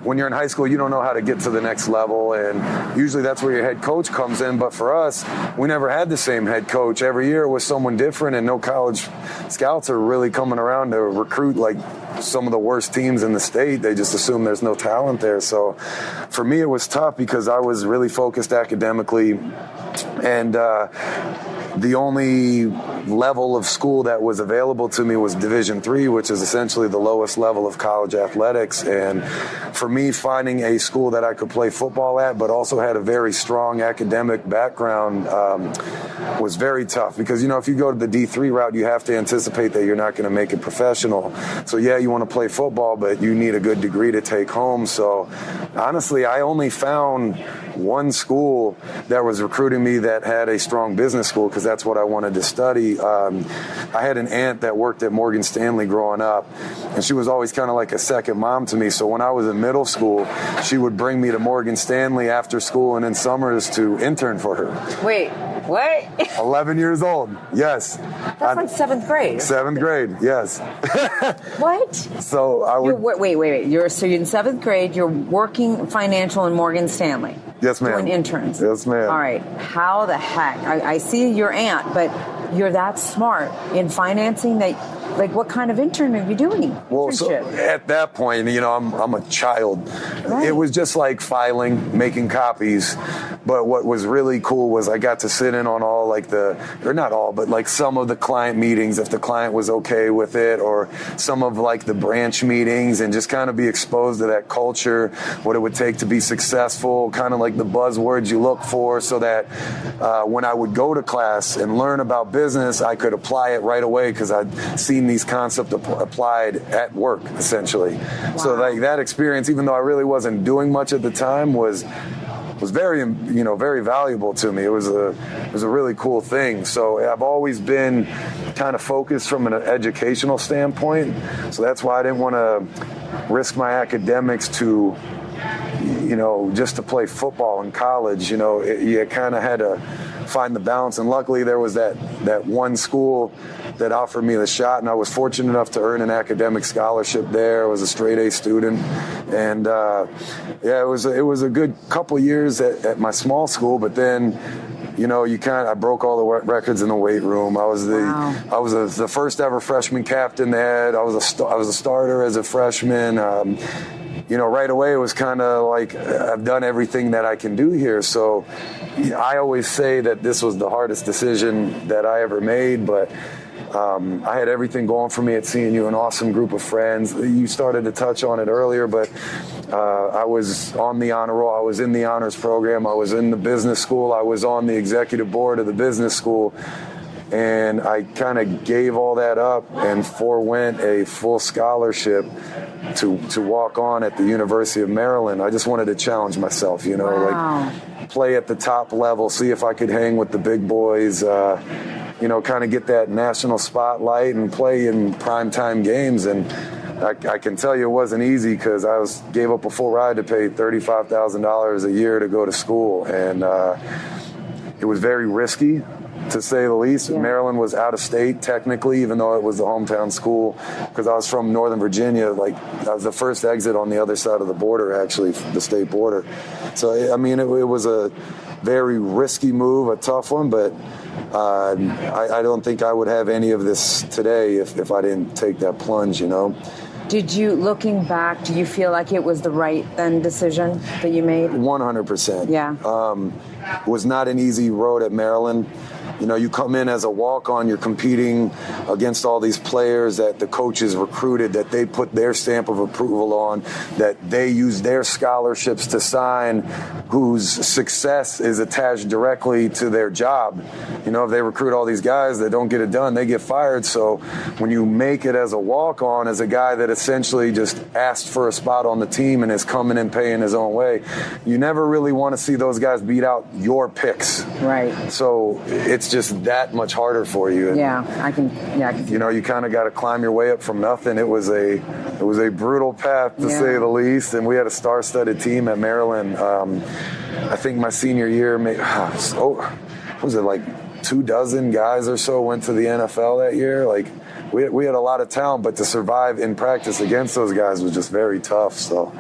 when you're in high school, you don't know how to get to the next level, and usually that's where your head coach comes in. But for us, we never had the same head coach. Every year it was someone different, and no college scouts are really coming around to recruit like some of the worst teams in the state. They just assume there's no talent there. So for me, it was tough because I was really focused academically, and the only level of school that was available to me was Division III, which is essentially the lowest level of college athletics. And for me, finding a school that I could play football at, but also had a very strong academic background, was very tough. Because, if you go to the D3 route, you have to anticipate that you're not going to make it professional. So, yeah, you want to play football, but you need a good degree to take home. So, honestly, I only found one school that was recruiting me that had a strong business school, because that's what I wanted to study. I had an aunt that worked at Morgan Stanley growing up, and she was always kind of like a second mom to me. So when I was in middle school, she would bring me to Morgan Stanley after school and in summers to intern for her. Wait, what? 11 years old, yes. That's like 7th grade. 7th grade, yes. What? So I would... Wait. You're in 7th grade, you're working financial in Morgan Stanley. Yes, ma'am. Doing interns. Yes, ma'am. All right. How the heck? I see your aunt, but you're that smart in financing that, like, what kind of intern are you doing? Well, so at that point, I'm a child. Right. It was just like filing, making copies. But what was really cool was I got to sit in on all not all, but some of the client meetings if the client was okay with it, or some of the branch meetings, and just kind of be exposed to that culture, what it would take to be successful, kind of like the buzzwords you look for, so that when I would go to class and learn about business, I could apply it right away because I'd seen these concepts applied at work, essentially. Wow. So that experience, even though I really wasn't doing much at the time, was very, very valuable to me. It was a really cool thing. So I've always been kind of focused from an educational standpoint. So that's why I didn't want to risk my academics to, just to play football in college. You kind of had to find the balance. And luckily there was that one school that offered me the shot, and I was fortunate enough to earn an academic scholarship there. I was a straight A student, and it was a good couple years at my small school. But then, I broke all the records in the weight room. I was the first ever freshman captain there. I was a starter as a freshman. Right away it was kind of like I've done everything that I can do here. So I always say that this was the hardest decision that I ever made, but I had everything going for me at CNU, an awesome group of friends. You started to touch on it earlier, but I was on the honor roll. I was in the honors program. I was in the business school. I was on the executive board of the business school. And I kind of gave all that up and forewent a full scholarship to walk on at the University of Maryland. I just wanted to challenge myself, Wow. Play at the top level, see if I could hang with the big boys, kind of get that national spotlight and play in primetime games. And I can tell you it wasn't easy because gave up a full ride to pay $35,000 a year to go to school. And it was very risky, to say the least. Yeah. Maryland was out of state technically, even though it was the hometown school, because I was from Northern Virginia. I was the first exit on the other side of the border, actually, the state border. So, it was a very risky move, a tough one, but I don't think I would have any of this today if I didn't take that plunge, Did you, looking back, do you feel like it was the right then decision that you made? 100%. Yeah. It was not an easy road at Maryland. You come in as a walk-on, you're competing against all these players that the coaches recruited, that they put their stamp of approval on, that they use their scholarships to sign, whose success is attached directly to their job. If they recruit all these guys that don't get it done, they get fired. So when you make it as a walk-on, as a guy that essentially just asked for a spot on the team and is coming and paying his own way, you never really want to see those guys beat out your picks. Right. So it's just that much harder for you. And, I can. You kind of got to climb your way up from nothing. It was a brutal path, to say the least. And we had a star-studded team at Maryland. I think my senior year, was it like 24 guys or so went to the NFL that year? We had a lot of talent, but to survive in practice against those guys was just very tough. So.